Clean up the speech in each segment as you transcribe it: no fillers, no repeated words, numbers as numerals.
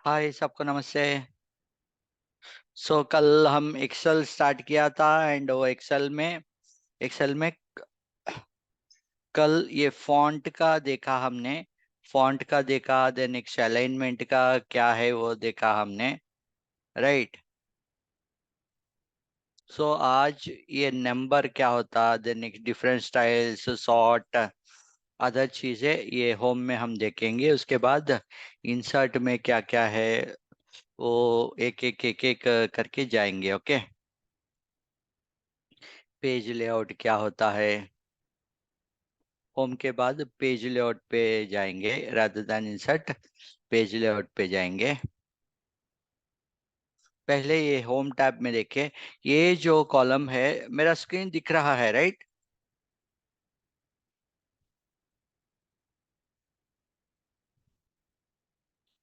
हाय सबको नमस्ते। कल हम एक्सेल स्टार्ट किया था एंड वो एक्सेल में कल ये फॉन्ट का देखा हमने। फॉन्ट का देखा, देन नेक्स्ट अलाइनमेंट का क्या है वो देखा हमने, राइट। आज ये नंबर क्या होता, then next different styles, sort, other चीजें ये होम में हम देखेंगे। उसके बाद इंसर्ट में क्या क्या है वो एक एक एक एक करके जाएंगे। ओके, पेज लेआउट क्या होता है, होम के बाद पेज लेआउट पे जाएंगे, rather than insert page layout पे जाएंगे। पहले ये होम टैब में देखें, ये जो कॉलम है, मेरा स्क्रीन दिख रहा है right?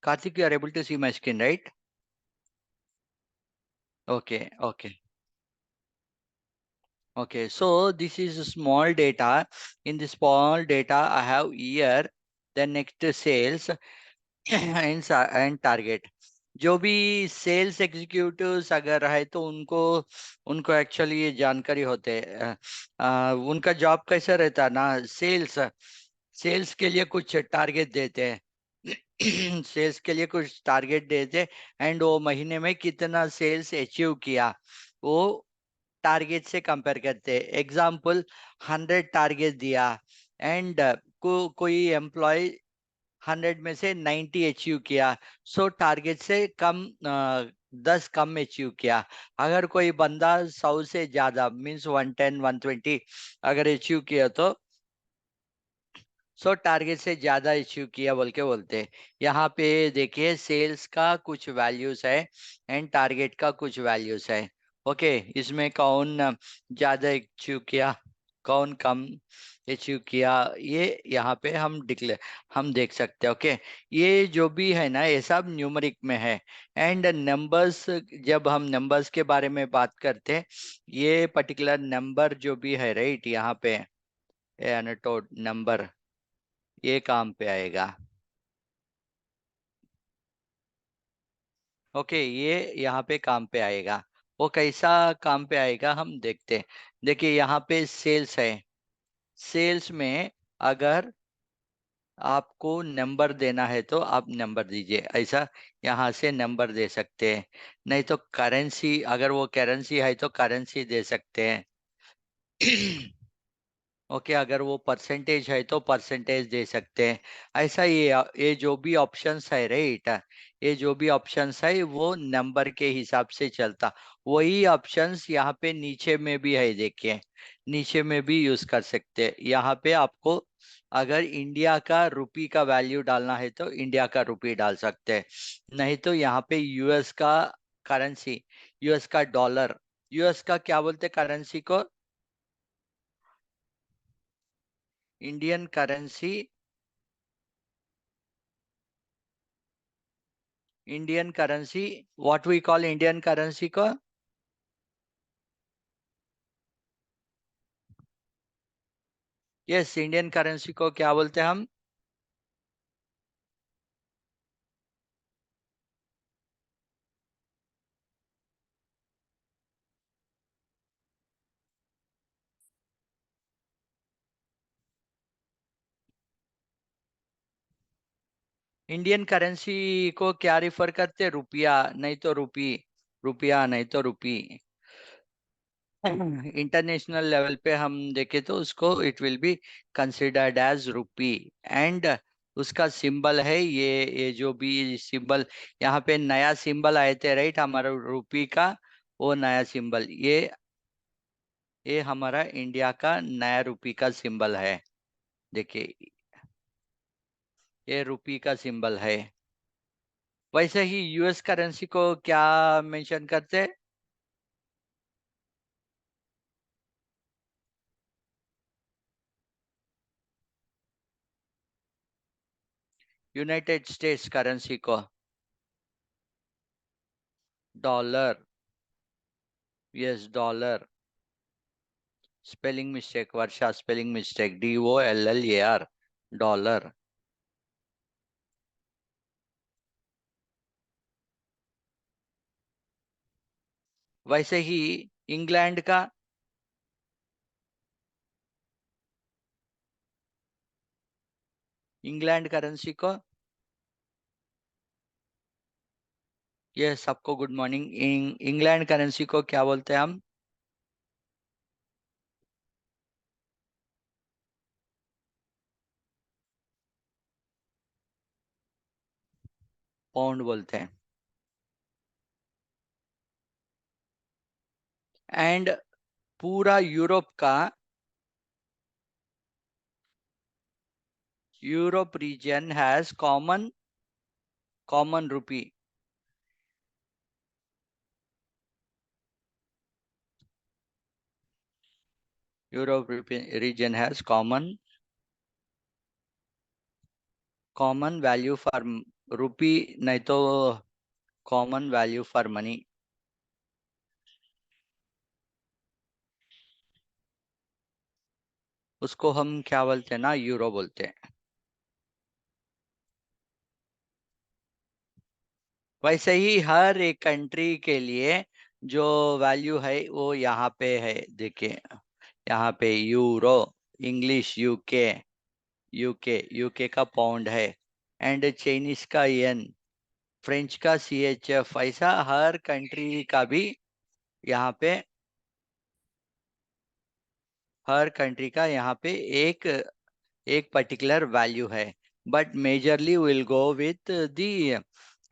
Karthik, you are able to see my screen right? Okay okay okay, so this is small data. In the small data I have year, then next sales and target. जो भी sales executives अगर है तो उनको उनको actually ये जानकारी होते हैं। उनका जॉब कैसा रहता है ना, सेल्स सेल्स के लिए कुछ टारगेट देते हैं सेल्स के लिए कुछ टारगेट देते एंड वो महीने में कितना सेल्स अचीव किया वो टारगेट से कंपेयर करते हैं। एग्जाम्पल, 100 टारगेट दिया एंड कोई एम्प्लॉय 100 में से 90 अचीव किया, सो टारगेट से कम 10 कम अचीव किया। अगर कोई बंदा 100 से ज्यादा मीन्स 110 120 अगर अचीव किया तो टारगेट से ज्यादा अचीव किया बोल के बोलते हैं। यहाँ पे देखिए सेल्स का कुछ वैल्यूज है एंड टारगेट का कुछ वैल्यूज है। ओके, इसमें कौन ज्यादा अचीव किया, कौन कम अचीव किया, ये यहाँ पे हम देख सकते हैं। ओके, ये जो भी है ना ये सब न्यूमरिक में है। एंड नंबर्स, जब हम नंबर्स के बारे में बात करते हैं, ये पर्टिकुलर नंबर जो भी है राइट, यहाँ पे एनोटेट नंबर ये काम पे आएगा। ओके, ये यहाँ पे काम पे आएगा। वो कैसा काम पे आएगा हम देखते हैं। देखिए यहाँ पे सेल्स है, सेल्स में अगर आपको नंबर देना है तो आप नंबर दीजिए, ऐसा यहाँ से नंबर दे सकते हैं। नहीं तो करेंसी, अगर वो करेंसी है तो करेंसी दे सकते हैं ओके, अगर वो परसेंटेज है तो परसेंटेज दे सकते हैं। ऐसा ये जो भी ऑप्शंस है राइट, ये जो भी ऑप्शंस है वो नंबर के हिसाब से चलता। वही ऑप्शंस यहाँ पे नीचे में भी है, देखिए नीचे में भी यूज कर सकते हैं। यहाँ पे आपको अगर इंडिया का रुपी का वैल्यू डालना है तो इंडिया का रुपी डाल सकते हैं, नहीं तो यहाँ पे यूएस का करेंसी, यूएस का डॉलर, यूएस का क्या बोलते करेंसी को, Indian currency, Indian currency, what we call Indian currency को, यस इंडियन करेंसी को क्या बोलते हैं हम? इंडियन करेंसी को क्या रिफर करते हैं? रुपया नहीं तो रुपी, रुपया नहीं तो रुपी। इंटरनेशनल लेवल पे हम देखें तो उसको it will be considered as rupee. And उसका सिंबल है ये जो भी सिंबल, यहाँ पे नया सिंबल आए थे राइट हमारा रुपी का, वो नया सिंबल ये हमारा इंडिया का नया रुपी का सिंबल है। देखिए ये रुपी का सिंबल है। वैसे ही यूएस करेंसी को क्या मेंशन करते हैं? यूनाइटेड स्टेट्स करेंसी को dollar, yes dollar. Spelling mistake Varsha, spelling mistake, DOLLAR, dollar. वैसे ही इंग्लैंड का, इंग्लैंड करेंसी को, ये सबको गुड मॉर्निंग। इंग्लैंड करेंसी को क्या बोलते हैं हम? पाउंड बोलते हैं। एंड पूरा यूरोप का, Europe region has common, common rupee. Europe region has common, common value for rupee, नहीं तो कॉमन वैल्यू फॉर मनी। उसको हम क्या बोलते हैं ना, यूरो बोलते हैं। वैसे ही हर एक कंट्री के लिए जो वैल्यू है वो यहाँ पे है, देखिए यहाँ पे यूरो, इंग्लिश यूके, यूके का पाउंड है, एंड चाइनीस का येन, फ्रेंच का CHF, ऐसा हर कंट्री का भी यहाँ पे, हर कंट्री का यहाँ पे एक एक पर्टिकुलर वैल्यू है। But majorly will go with the,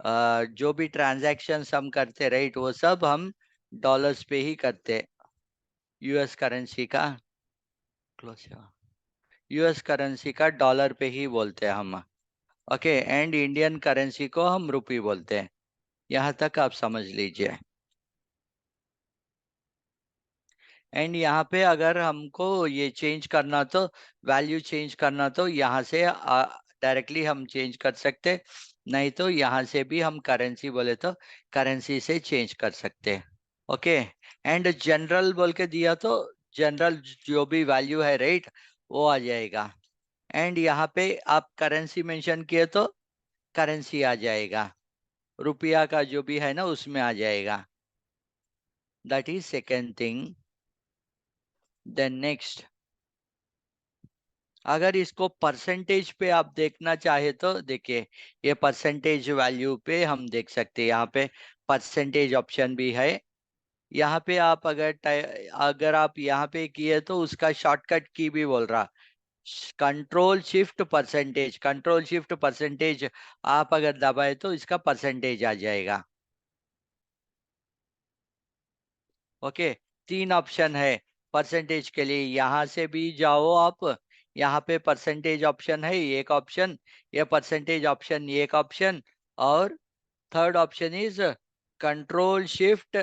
जो भी ट्रांजैक्शंस हम करते राइट, वो सब हम डॉलर्स पे ही करते। यूएस करेंसी का क्लोज, यूएस करेंसी का डॉलर पे ही बोलते हैं हम। ओके, एंड इंडियन करेंसी को हम रुपी बोलते हैं। यहाँ तक आप समझ लीजिए। एंड यहाँ पे अगर हमको ये चेंज करना, तो वैल्यू चेंज करना, तो यहाँ से डायरेक्टली हम चेंज कर सकते, नहीं तो यहाँ से भी हम करेंसी बोले तो करेंसी से चेंज कर सकते। ओके, एंड जनरल बोल के दिया तो जनरल जो भी वैल्यू है राइट, वो आ जाएगा। एंड यहाँ पे आप करेंसी मेंशन किए तो करेंसी आ जाएगा, रुपया का जो भी है ना उसमें आ जाएगा। That is second thing. Then next, अगर इसको परसेंटेज पे आप देखना चाहे तो देखिए, ये परसेंटेज वैल्यू पे हम देख सकते हैं। यहाँ पे परसेंटेज ऑप्शन भी है। यहाँ पे आप अगर आप यहाँ पे किए तो उसका शॉर्टकट की भी बोल रहा, control shift percentage, control shift percentage आप अगर दबाए तो इसका परसेंटेज आ जाएगा। ओके, तीन ऑप्शन है परसेंटेज के लिए, यहाँ से भी जाओ आप, यहाँ पे परसेंटेज ऑप्शन है एक ऑप्शन, ये परसेंटेज ऑप्शन एक ऑप्शन, और third option is control shift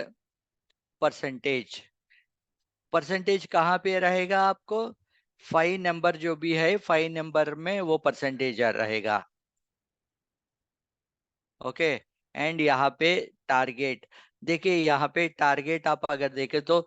percentage. Percentage कहाँ पे रहेगा आपको? 5 नंबर जो भी है, 5 नंबर में वो परसेंटेज रहेगा। ओके, एंड यहाँ पे टारगेट, देखिए यहाँ पे टारगेट आप अगर देखें तो,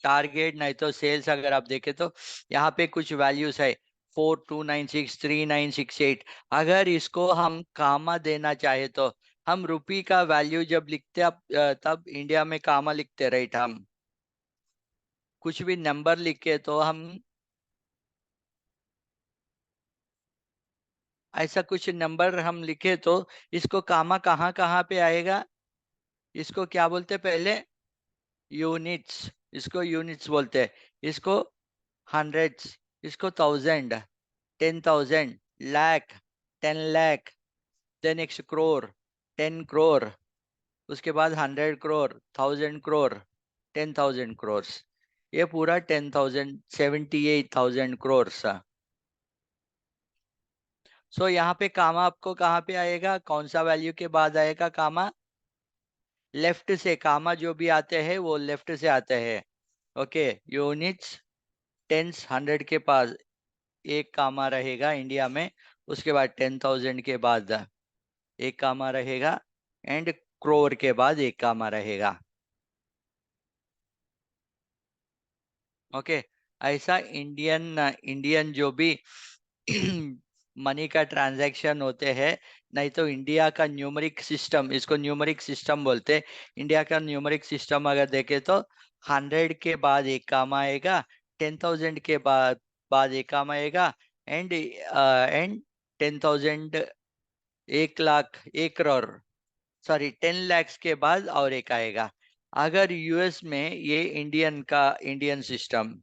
टारगेट नहीं तो सेल्स अगर आप देखें तो यहाँ पे कुछ वैल्यूज है, 4296 3968। अगर इसको हम कामा देना चाहे तो हम रुपी का वैल्यू जब लिखते अब तब इंडिया में कामा लिखते राइट, हम कुछ भी नंबर लिखे तो हम ऐसा कुछ नंबर हम लिखे तो इसको कामा कहाँ कहाँ पे आएगा? इसको क्या बोलते पहले? यूनिट्स, इसको यूनिट्स बोलते हैं। इसको हंड्रेड्स, इसको thousand, 10,000, lakh, 10 lakh, then next crore, 10 crore, उसके बाद 100 करोर, 1000 करोर, 10,000 करोर्स, ये पूरा 10,000, 78,000 करोर्स। सो यहाँ पे कामा आपको कहाँ पे आएगा, कौन सा वैल्यू के बाद आएगा कामा? लेफ्ट से कामा जो भी आते हैं वो लेफ्ट से आते हैं। ओके, यूनिट्स, टेंस, 100 के पास एक कामा रहेगा इंडिया में, उसके बाद 10,000 के बाद एक कामा रहेगा, एंड क्रोर के बाद एक कामा रहेगा। ओके, ऐसा इंडियन इंडियन जो भी मनी का ट्रांजैक्शन होते हैं, नहीं तो इंडिया का न्यूमरिक सिस्टम, इसको न्यूमरिक सिस्टम बोलते हैं। इंडिया का न्यूमरिक सिस्टम अगर देखे तो 100 के बाद एक काम आएगा, 10,000 के बाद एक काम आएगा, and 10,000, 1 lakh, 1 crore, sorry 10 lakhs के बाद और एक आएगा। अगर यूएस में ये इंडियन सिस्टम,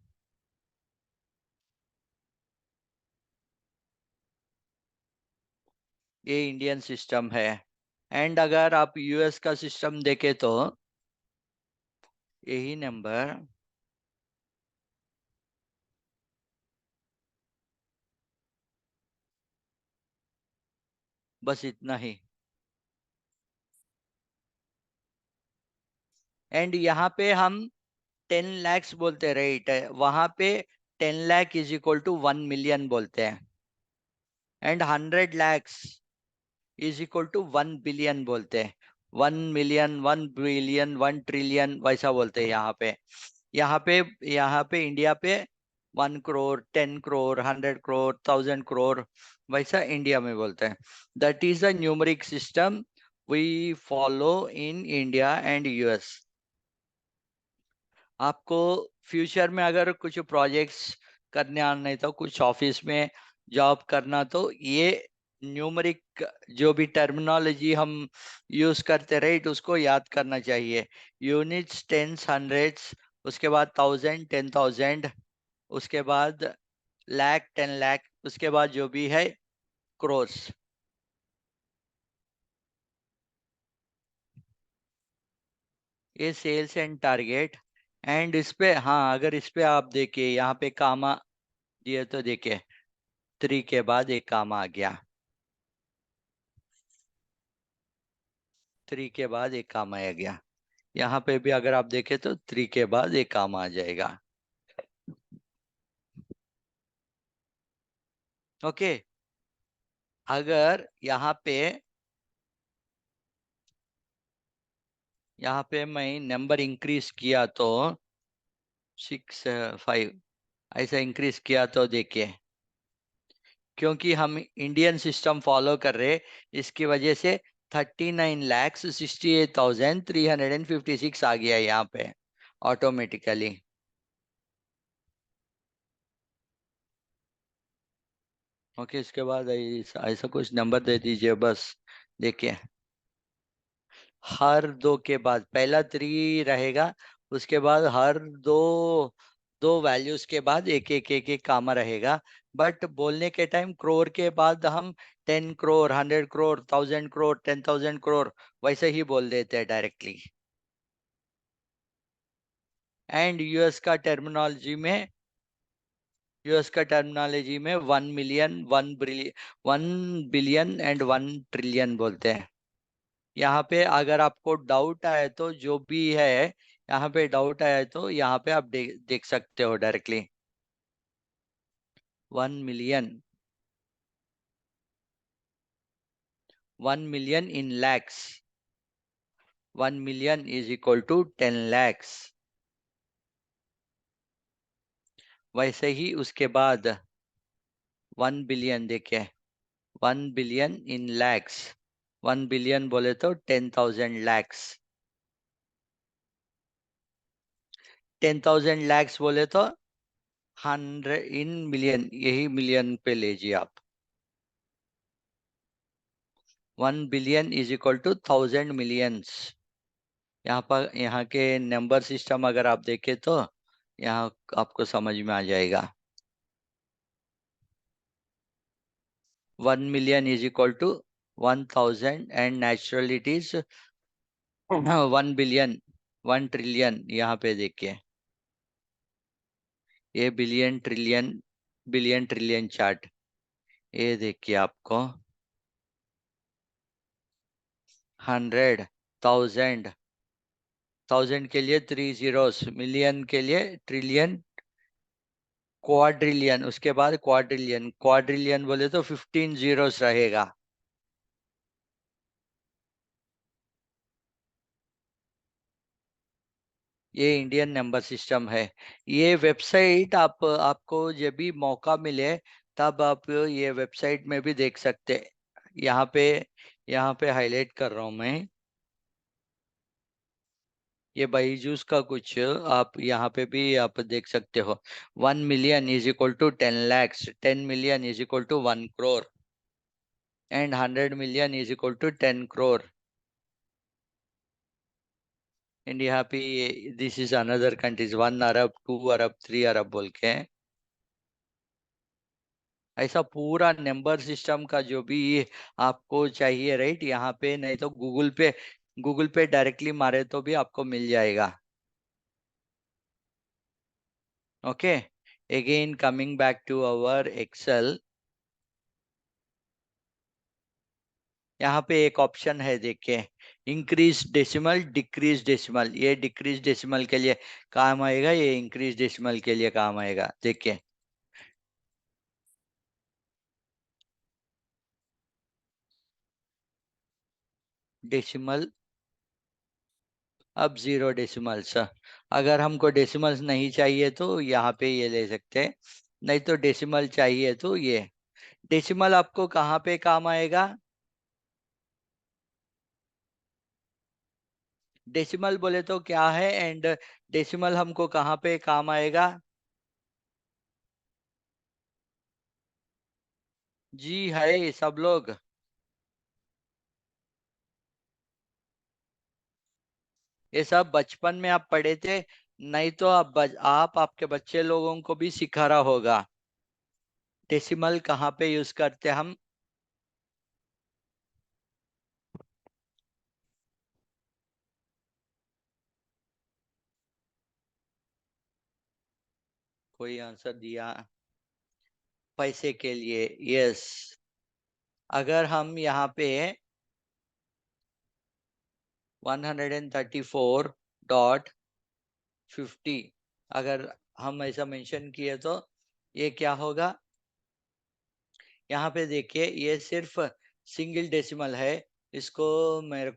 ये इंडियन सिस्टम है। एंड अगर आप यूएस का सिस्टम देखे तो यही नंबर, बस इतना ही। एंड यहाँ पे हम 10 lakhs बोलते, राइट, वहां पे 10 lakh is equal to 1 million बोलते हैं। And 100 lakhs is equal to 1 billion बोलते हैं। 1 million, 1 billion, 1 trillion वैसा बोलते हैं यहाँ पे। यहाँ पे यहाँ पे इंडिया पे 1 करोड़, 10 करोड़, 100 करोड़, 1,000 करोड़ वैसा इंडिया में बोलते हैं। That is the numeric system we follow in India and US. आपको फ्यूचर में अगर कुछ प्रोजेक्ट्स करने आना, नहीं तो कुछ ऑफिस में जॉब करना, तो ये न्यूमरिक जो भी टर्मिनोलॉजी हम यूज करते राइट, उसको याद करना चाहिए। यूनिट्स, टेंस, हंड्रेड्स, उसके बाद 1,000, 10,000, उसके बाद लाख, 10 लाख, उसके बाद जो भी है क्रोर्स। ये सेल्स एंड टारगेट। एंड इस पे, हाँ, अगर इस पे आप देखिए यहाँ पे कामा दिए तो देखिए 3 के बाद एक काम आ गया, 3 के बाद एक काम आया गया। यहाँ पे भी अगर आप देखें तो 3 के बाद एक काम आ जाएगा। ओके। अगर यहाँ पे मैं नंबर इंक्रीज किया तो 6, 5 ऐसा इंक्रीज किया तो देखिए, क्योंकि हम इंडियन सिस्टम फॉलो कर रहे, इसकी वजह से 39,68,356 आ गया यहाँ पे ऑटोमेटिकली। ओके, इसके बाद ऐसा ऐसा कुछ नंबर दे दीजिए बस। देखिए, हर दो के बाद पहला 3 रहेगा, उसके बाद हर दो दो वैल्यूज के बाद एक एक एक एक कामा रहेगा। बट बोलने के टाइम क्रोर के बाद हम 10 करोड़, 100 करोड़, 1,000 करोड़, 10,000 करोड़ वैसे ही बोल देते हैं डायरेक्टली। एंड यूएस का टर्मिनोलॉजी में 1 मिलियन, 1 बिलियन एंड 1 ट्रिलियन बोलते हैं। यहाँ पे अगर आपको डाउट आए तो जो भी है, यहाँ पे डाउट आया तो यहाँ पे आप देख सकते हो directly. 1 million, 1 million in lakhs, 1 million is equal to 10 lakhs। वैसे ही उसके बाद 1 बिलियन देखिए, 1 बिलियन इन लैक्स, 1 बिलियन बोले तो 10,000 lakhs, 10,000 lakhs बोले तो 100 इन मिलियन, यही मिलियन पे लीजिए आप। 1 billion is equal to 1,000 millions. यहाँ पर यहाँ के नंबर सिस्टम अगर आप देखें तो यहाँ आपको समझ में आ जाएगा। 1 million is equal to 1,000 and natural it is 1 billion, 1 trillion. यहाँ पे देखिए, ये billion, trillion, billion, trillion chart, ये देखिए आपको 100, 1,000, 1,000 के लिए 3 zeros, मिलियन के लिए ट्रिलियन, क्वाड्रिलियन, उसके बाद क्वाड्रिलियन, क्वाड्रिलियन बोले तो 15 zeros रहेगा। ये इंडियन नंबर सिस्टम है। ये वेबसाइट आपको जब भी मौका मिले तब आप ये वेबसाइट में भी देख सकते हैं। यहाँ पे यहाँ पे हाईलाइट कर रहा हूँ मैं। ये बाईजूस का कुछ आप यहाँ पे भी आप देख सकते हो। 1 million is equal to 10 lakhs, 10 million is equal to 1 crore, and 100 million is equal to 10 crore। And यहाँ पे दिस इज अनदर कंट्रीज, 1 अरब, 2 अरब, 3 अरब बोल के। ऐसा पूरा नंबर सिस्टम का जो भी आपको चाहिए, राइट, यहाँ पे नहीं तो गूगल पे डायरेक्टली मारे तो भी आपको मिल जाएगा। Okay, again coming back to our Excel. यहाँ पे एक ऑप्शन है, देखिए, इंक्रीज डेसिमल डिक्रीज डेसिमल। ये डिक्रीज डेसिमल के लिए काम आएगा, ये इंक्रीज डेसिमल के लिए काम आएगा। देखिए, डेसिमल, अब 0 डेसिमल्स। अगर हमको डेसिमल्स नहीं चाहिए तो यहाँ पे ये ले सकते हैं, नहीं तो डेसिमल चाहिए तो ये। डेसिमल आपको कहाँ पे काम आएगा? डेसिमल बोले तो क्या है, एंड डेसिमल हमको कहाँ पे काम आएगा? जी है सब लोग। ये सब बचपन में आप पढ़े थे, नहीं तो आप आपके बच्चे लोगों को भी सिखा रहा होगा। डेसिमल कहाँ पे यूज करते हम? कोई आंसर दिया? पैसे के लिए, यस। अगर हम यहाँ पे 134.50, अगर हम ऐसा मेंशन किए तो ये क्या होगा? यहाँ पे देखिए, ये सिर्फ सिंगल डेसिमल है। इसको मेरे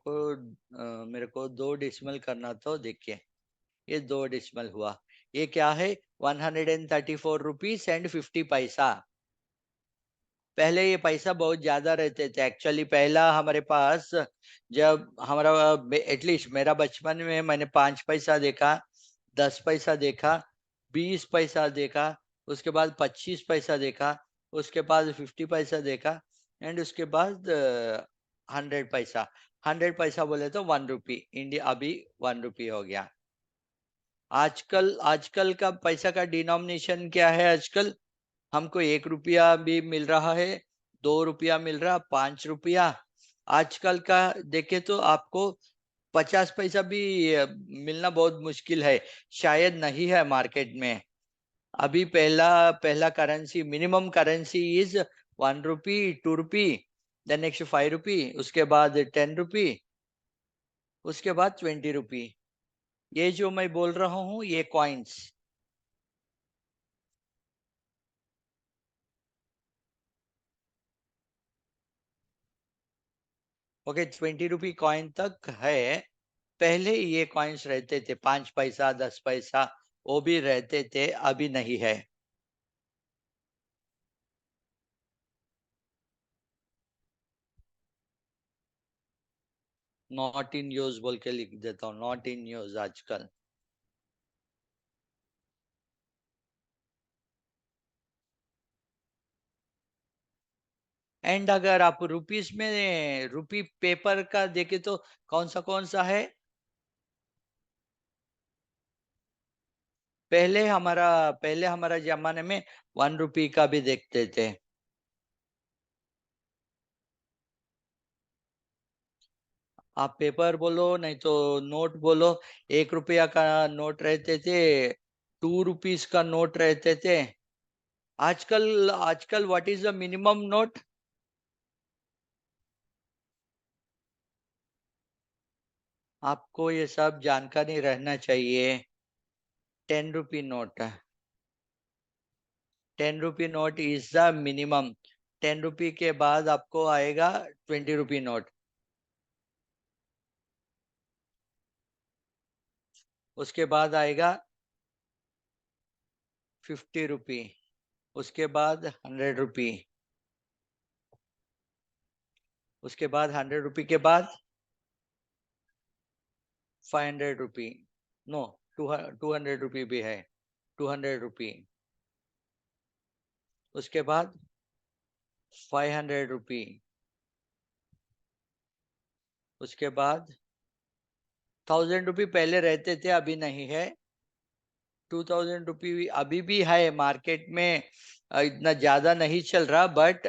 को 2 डेसिमल करना, तो देखिए ये 2 डेसिमल हुआ। ये क्या है? 134 रुपीज एंड 50 पैसा। पहले ये पैसा बहुत ज्यादा रहते थे एक्चुअली। पहला हमारे पास, जब हमारा, एटलीस्ट मेरा बचपन में, मैंने 5 पैसा देखा, 10 पैसा देखा, 20 पैसा देखा, उसके बाद 25 पैसा देखा, उसके बाद 50 पैसा देखा, एंड उसके बाद 100 पैसा। 100 पैसा बोले तो 1 रुपी, इंडिया अभी 1 रुपी हो गया। आजकल आजकल का पैसा का डिनोमिनेशन क्या है आजकल? हमको 1 रुपया भी मिल रहा है, 2 रुपया मिल रहा, 5 रुपया। आजकल का देखे तो आपको 50 पैसा भी मिलना बहुत मुश्किल है, शायद नहीं है मार्केट में। अभी पहला पहला currency, minimum currency is 1 rupee, 2 rupee, then next 5 rupee, उसके बाद 10 रुपी, उसके बाद 20 रुपी। ये जो मैं बोल रहा हूँ, ये कॉइन्स। ओके, 20 रुपी कॉइन तक है। पहले ये कॉइन्स रहते थे, 5 पैसा, 10 पैसा, वो भी रहते थे, अभी नहीं है। नॉट इन यूज बोल के लिख देता हूँ, नॉट इन यूज आजकल। एंड अगर आप रुपीस में, रुपी पेपर का देखे तो कौन सा है? पहले हमारा जमाने में 1 रुपी का भी देखते थे। आप पेपर बोलो नहीं तो नोट बोलो। 1 रुपया का नोट रहते थे, 2 रुपीज का नोट रहते थे। आजकल आजकल what is the minimum note? आपको ये सब जानकारी रहना चाहिए। 10 rupee note, 10 rupee note is the minimum. 10 रुपी के बाद आपको आएगा 20 रुपी नोट, उसके बाद आएगा 50 रुपी, उसके बाद 100 रुपी, उसके बाद 100 रुपी के बाद 500 रुपी, नो, 200 रुपी भी है, 200 रुपी। उसके बाद 500 रुपी। उसके बाद 1000 रुपी पहले रहते थे, अभी नहीं है। 2000 रुपी अभी भी है मार्केट में, इतना ज्यादा नहीं चल रहा, but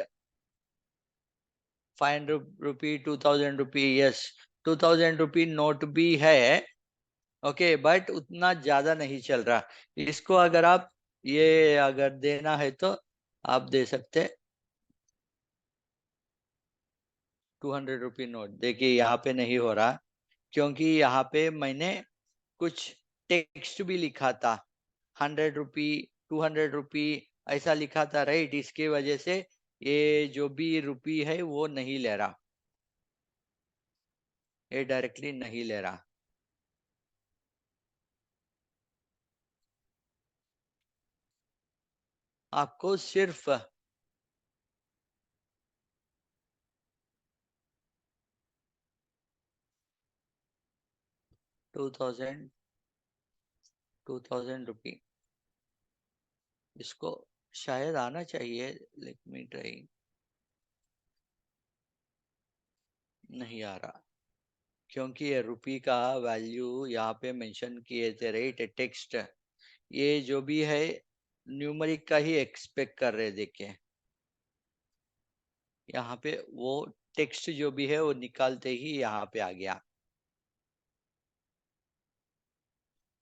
500 rupee, 2000 rupee, yes, 2000 rupee note भी है। ओके, बट उतना ज्यादा नहीं चल रहा। इसको अगर आप ये अगर देना है तो आप दे सकते। 200 रुपी नोट देखिए यहाँ पे नहीं हो रहा, क्योंकि यहाँ पे मैंने कुछ टेक्स्ट भी लिखा था। 100 रुपी, 200 रुपी ऐसा लिखा था, राइट? इसकी वजह से ये जो भी रुपी है वो नहीं ले रहा, ये डायरेक्टली नहीं ले रहा। आपको सिर्फ 2000, 2000 रुपी, इसको शायद आना चाहिए, लेट मी ट्राई। नहीं आ रहा, क्योंकि ये रुपी का वैल्यू यहाँ पे मेंशन किए थे, राइट? टेक्स्ट, ये जो भी है न्यूमरिक का ही एक्सपेक्ट कर रहे, देखिए यहाँ पे वो टेक्स्ट जो भी है वो निकालते ही यहाँ पे आ गया।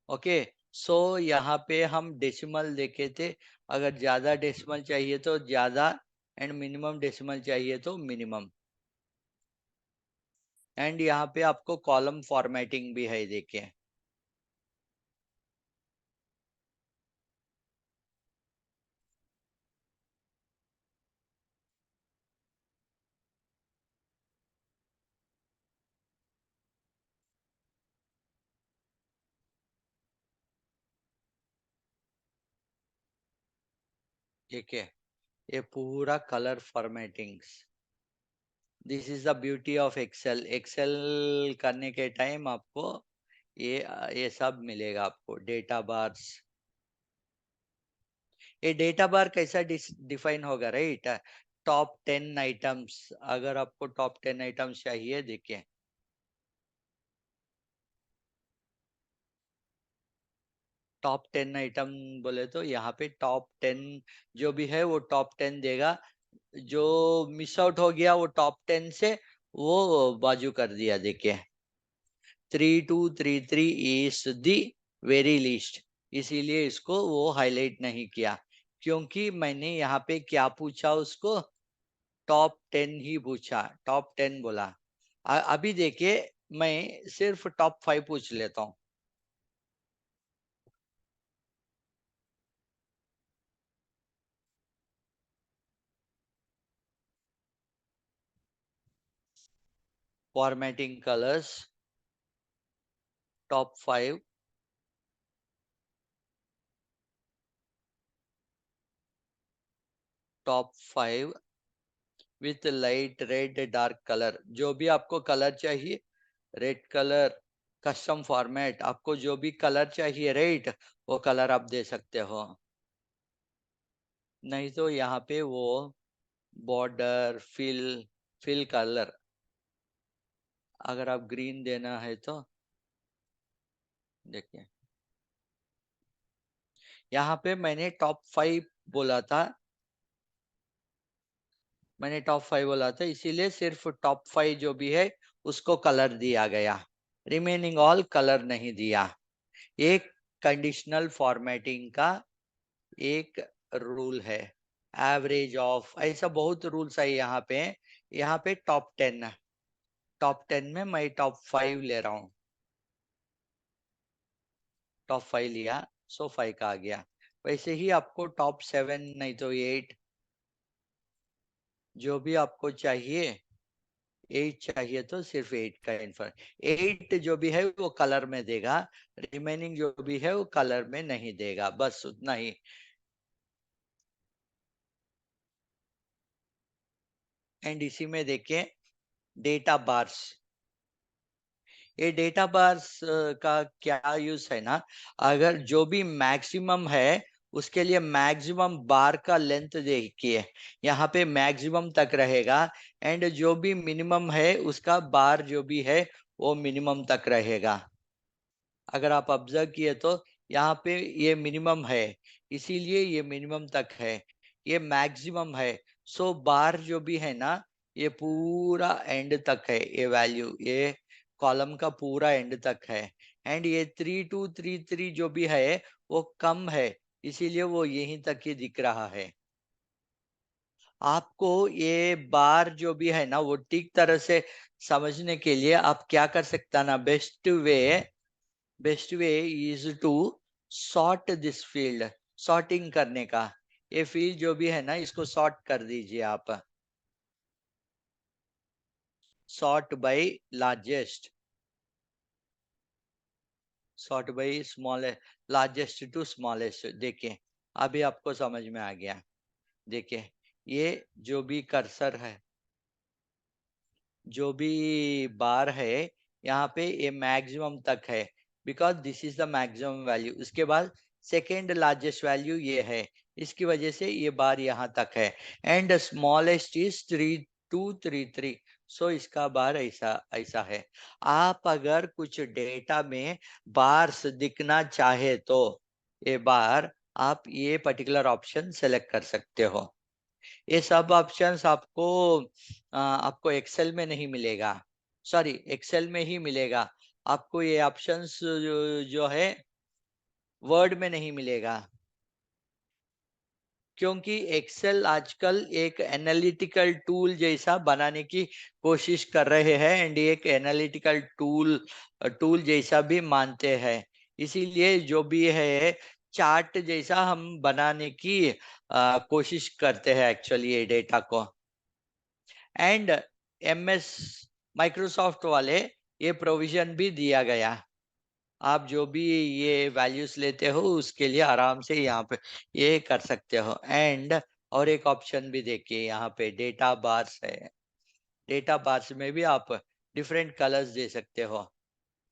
ओके, सो यहाँ पे हम डेसिमल देखे थे, अगर ज्यादा डेसिमल चाहिए तो ज्यादा, एंड मिनिमम डेसिमल चाहिए तो मिनिमम। एंड यहाँ पे आपको कॉलम फॉर्मेटिंग भी है, देखिए। देखिए ये पूरा colour formattings, this is the beauty of Excel. Excel करने के टाइम आपको ये ये सब मिलेगा आपको, डेटा बार्स। ये डेटा बार कैसा डिफाइन होगा, राइट? टॉप 10 आइटम्स, अगर आपको टॉप 10 आइटम्स चाहिए, देखिए टॉप 10 आइटम बोले तो यहाँ पे टॉप 10 जो भी है वो टॉप 10 देगा। जो मिस आउट हो गया वो टॉप 10 से वो बाजू कर दिया, देखिए। 3233 इज दी वेरी लीस्ट, इसीलिए इसको वो हाईलाइट नहीं किया, क्योंकि मैंने यहाँ पे क्या पूछा उसको, टॉप 10 ही पूछा, टॉप 10 बोला। अभी देखिए मैं सिर्फ टॉप 5 पूछ लेता हूँ। Formatting colours, top 5, top 5 with light red dark colour, जो भी आपको कलर चाहिए, रेड कलर, कस्टम फॉर्मेट, आपको जो भी कलर चाहिए, राइट, वो कलर आप दे सकते हो। नहीं तो यहाँ पे वो बॉर्डर फिल कलर, अगर आप ग्रीन देना है तो देखिए यहाँ पे मैंने टॉप 5 बोला था, मैंने टॉप 5 बोला था, इसीलिए सिर्फ टॉप 5 जो भी है उसको कलर दिया गया, रिमेनिंग ऑल कलर नहीं दिया। एक कंडीशनल फॉर्मेटिंग का एक रूल है, एवरेज ऑफ, ऐसा बहुत रूल्स है यहाँ पे। यहाँ पे टॉप 10, टॉप 10 में मैं टॉप 5 ले रहा हूँ, टॉप 5 लिया, सो 5 का आ गया। वैसे ही आपको टॉप 7 नहीं तो 8, जो भी आपको चाहिए, 8 चाहिए तो सिर्फ 8 का इन्फर, 8 जो भी है वो कलर में देगा, रिमेनिंग जो भी है वो कलर में नहीं देगा, बस उतना ही। एंड इसी में देखिए डेटा बार्स। ये डेटा बार्स का क्या यूज है ना, अगर जो भी मैक्सिमम है उसके लिए मैक्सिमम बार का लेंथ देखिए, यहाँ पे मैक्सिमम तक रहेगा, एंड जो भी मिनिमम है उसका बार जो भी है वो मिनिमम तक रहेगा। अगर आप ऑब्जर्व किए तो यहाँ पे ये मिनिमम है, इसीलिए ये मिनिमम तक है, ये मैक्सिमम है। सो बार जो भी है ना, ये पूरा एंड तक है, ये वैल्यू ये कॉलम का पूरा एंड तक है। एंड ये 3233 जो भी है वो कम है, इसीलिए वो यहीं तक ही दिख रहा है। आपको ये बार जो भी है ना वो ठीक तरह से समझने के लिए आप क्या कर सकता ना, best way is to sort this field. Sorting करने का, ये फील्ड जो भी है ना इसको सॉर्ट कर दीजिए आप। Sort by largest, sort by small, largest to smallest. देखिए अभी आपको समझ में आ गया। देखिए ये जो भी कर्सर है, जो भी बार है यहाँ पे ये मैक्सिमम तक है, because this is the maximum value. उसके बाद सेकेंड लार्जेस्ट वैल्यू ये है, इसकी वजह से ये बार यहाँ तक है। एंड स्मॉलेस्ट इज 3233, सो इसका बार ऐसा ऐसा है। आप अगर कुछ डेटा में बार्स दिखना चाहे तो ये बार आप ये पर्टिकुलर ऑप्शन सेलेक्ट कर सकते हो। ये सब ऑप्शंस आपको एक्सेल में नहीं मिलेगा, सॉरी एक्सेल में ही मिलेगा। आपको ये ऑप्शंस जो है वर्ड में नहीं मिलेगा, क्योंकि एक्सेल आजकल एक एनालिटिकल टूल जैसा बनाने की कोशिश कर रहे हैं, एंड एक एनालिटिकल टूल जैसा भी मानते हैं। इसीलिए जो भी है चार्ट जैसा हम बनाने की कोशिश करते हैं एक्चुअली ये डेटा को। एंड एमएस माइक्रोसॉफ्ट वाले ये प्रोविजन भी दिया गया, आप जो भी ये वैल्यूज लेते हो उसके लिए आराम से यहाँ पे ये कर सकते हो। एंड और एक ऑप्शन भी देखिए यहाँ पे डेटा बार्स है, डेटा बार्स में भी आप डिफरेंट कलर्स दे सकते हो।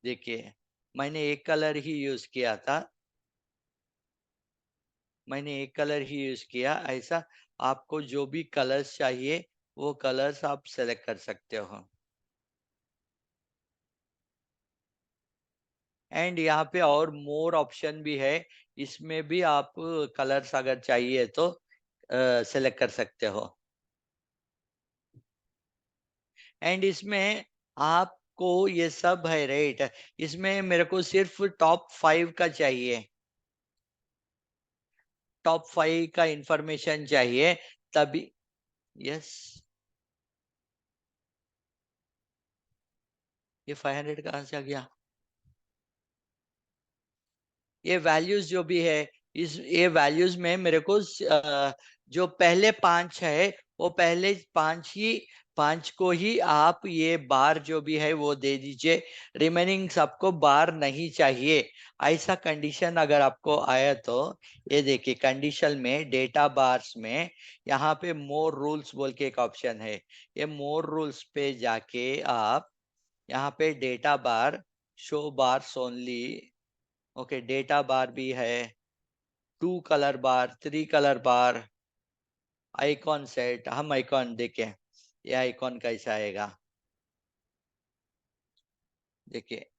देखिए मैंने एक कलर ही यूज किया था, मैंने एक कलर ही यूज किया ऐसा। आपको जो भी कलर्स चाहिए वो कलर्स आप सेलेक्ट कर सकते हो। एंड यहाँ पे और मोर ऑप्शन भी है, इसमें भी आप कलर्स अगर चाहिए तो सेलेक्ट कर सकते हो। एंड इसमें आपको ये सब है राइट, इसमें मेरे को सिर्फ टॉप 5 का चाहिए, टॉप 5 का इंफॉर्मेशन चाहिए तभी। यस, ये 500 कहाँ से आ गया? ये वैल्यूज जो भी है, इस ये वैल्यूज में मेरे को जो पहले 5 है वो पहले 5 को ही आप ये बार जो भी है वो दे दीजिए, रिमेनिंग सबको बार नहीं चाहिए। ऐसा कंडीशन अगर आपको आया तो ये देखिए कंडीशन में डेटा बार्स में यहाँ पे मोर रूल्स बोल के एक ऑप्शन है, ये मोर रूल्स पे जाके आप यहाँ पे data bar show bars only, okay data bar भी है, 2 colour bar, 3 colour bar, icon set. हम आइकॉन देखें, ये आइकॉन कैसा आएगा, देखिए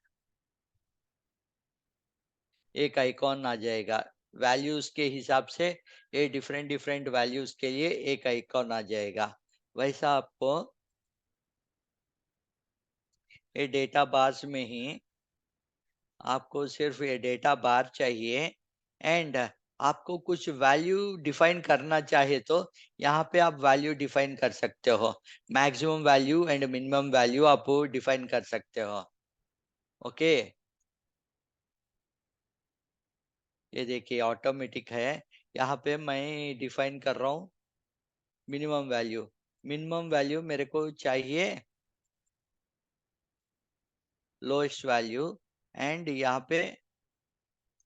एक आइकॉन आ जाएगा वैल्यूज के हिसाब से, ये डिफरेंट डिफरेंट वैल्यूज के लिए एक आइकॉन आ जाएगा। वैसा आपको ये डेटा बार्स में ही आपको सिर्फ ये डेटा बार चाहिए। एंड आपको कुछ वैल्यू डिफाइन करना चाहे तो यहाँ पे आप वैल्यू डिफाइन कर सकते हो, maximum value and minimum value आप डिफाइन कर सकते हो। ओके, ये देखिए ऑटोमेटिक है, यहाँ पे मैं डिफाइन कर रहा हूँ मिनिमम वैल्यू। मिनिमम वैल्यू मेरे को चाहिए लोएस्ट वैल्यू, एंड यहाँ पे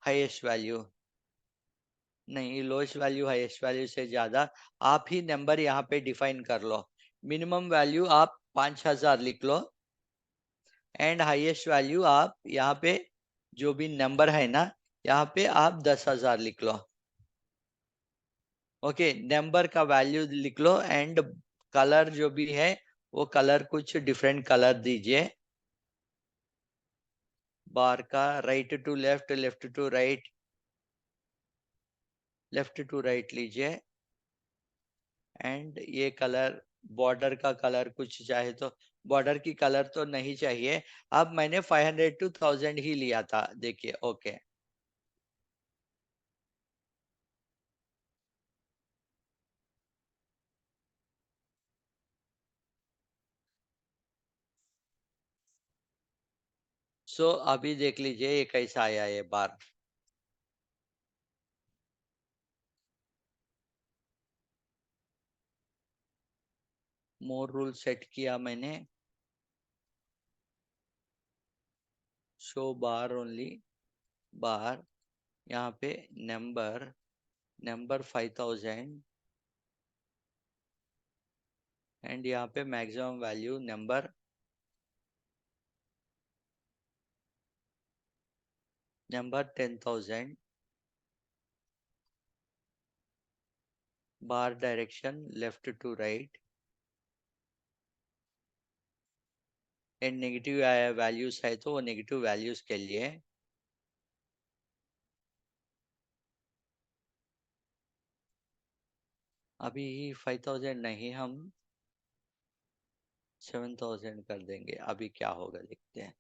हाईएस्ट वैल्यू। नहीं, लोएस्ट वैल्यू हाईएस्ट वैल्यू से ज्यादा आप ही नंबर यहाँ पे डिफाइन कर लो। मिनिमम वैल्यू आप 5,000 लिख लो। एंड हाईएस्ट वैल्यू आप यहाँ पे जो भी नंबर है ना, यहाँ पे आप 10,000 लिख लो। ओके, नंबर का वैल्यू लिख लो एंड कलर जो भी है वो कलर कुछ डिफरेंट कलर दीजिए। बार का right to left, left to right, left to right लीजिए। एंड ये कलर, बॉर्डर का कलर कुछ चाहे तो, बॉर्डर की कलर तो नहीं चाहिए। अब मैंने 500 to 1000 ही लिया था, देखिए। ओके, सो अभी देख लीजिए ये कैसा आया ये बार। मोर रूल सेट किया मैंने, शो बार ओनली, बार, यहाँ पे नंबर, नंबर 5000 एंड यहाँ पे maximum value number, number 10,000, bar direction left to right and negative values है तो वो नेगेटिव वैल्यूज के लिए। अभी 5,000 नहीं, हम 7,000 कर देंगे। अभी क्या होगा देखते हैं।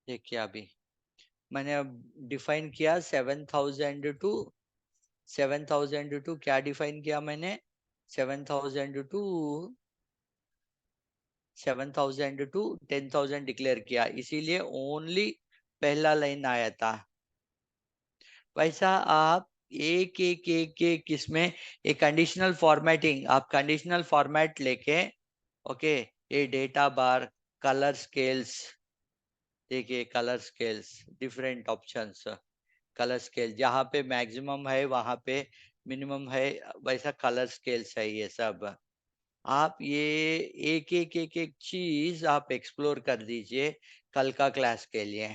देखिए अभी मैंने अब डिफाइन किया 7,000 टू क्या डिफाइन किया मैंने, 7,000 टू 10,000 डिक्लेयर किया, इसीलिए ओनली पहला लाइन आया था। वैसा आप एक एक एक एक इसमें एक कंडीशनल फॉर्मेटिंग, आप कंडीशनल फॉर्मेट लेके, ओके, ये डेटा बार, कलर स्केल्स, देखिए colour scales, different options, colour scale जहाँ पे मैक्सिमम है वहां पे मिनिमम है, वैसा कलर स्केल्स है ये सब। आप ये एक एक एक एक चीज आप एक्सप्लोर कर दीजिए कल का क्लास के लिए।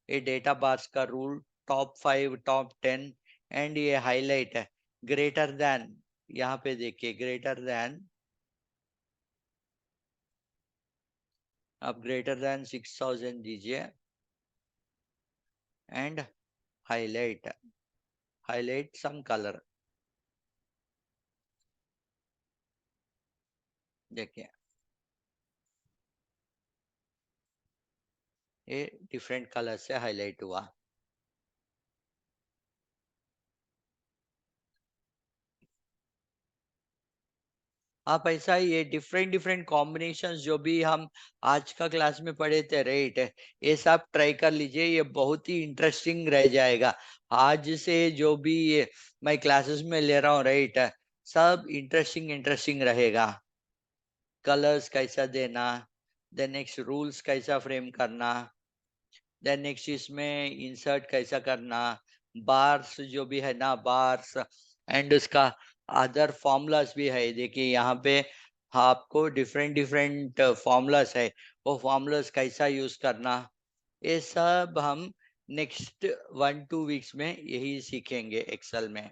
ये डेटा बार्स का रूल, टॉप 5, टॉप 10 एंड ये हाईलाइट है, ग्रेटर देन, यहाँ पे देखिए ग्रेटर देन, आप ग्रेटर देन 6,000 दीजिए and highlight, highlight some colour, देखिए ये डिफरेंट कलर से हाईलाइट हुआ। आप ऐसा ही ये डिफरेंट डिफरेंट कॉम्बिनेशंस जो भी हम आज का क्लास में पढ़े थे, राइट, ये सब ट्राई कर लीजिए, ये बहुत ही इंटरेस्टिंग रह जाएगा। आज से जो भी ये मैं क्लासेस में ले रहा हूँ, राइट, सब इंटरेस्टिंग इंटरेस्टिंग रहेगा। कलर्स कैसा देना, देन नेक्स्ट रूल्स कैसा फ्रेम करना, देन नेक्स्ट इसमें इंसर्ट कैसा करना, बार्स जो भी है ना, बार्स एंड उसका अदर फॉर्मूलास भी है, देखिए यहाँ पे आपको डिफरेंट डिफरेंट फॉर्मूलास है, वो फॉर्मूलास कैसा यूज करना, ये सब हम नेक्स्ट 1-2 वीक्स में यही सीखेंगे एक्सेल में।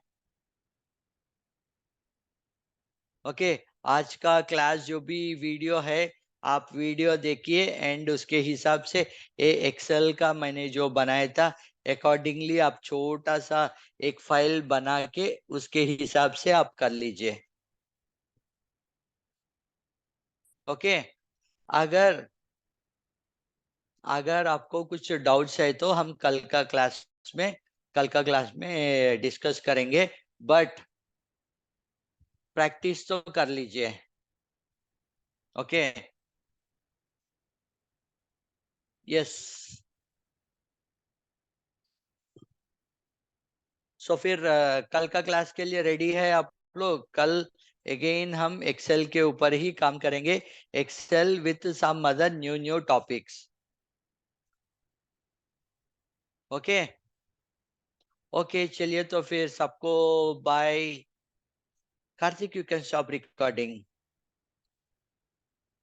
ओके, आज का क्लास जो भी वीडियो है, आप वीडियो देखिए एंड उसके हिसाब से ये एक्सेल का मैंने जो बनाया था अकॉर्डिंगली आप छोटा सा एक फाइल बना के उसके हिसाब से आप कर लीजिए। ओके, अगर अगर आपको कुछ डाउट्स है तो हम में कल का क्लास में डिस्कस करेंगे, बट प्रैक्टिस तो कर लीजिए। ओके, यस, सो फिर कल का क्लास के लिए रेडी है आप लोग? कल अगेन हम एक्सेल के ऊपर ही काम करेंगे, Excel with some other new new topics. Okay okay, चलिए तो फिर सबको bye. Kartik, you can stop recording.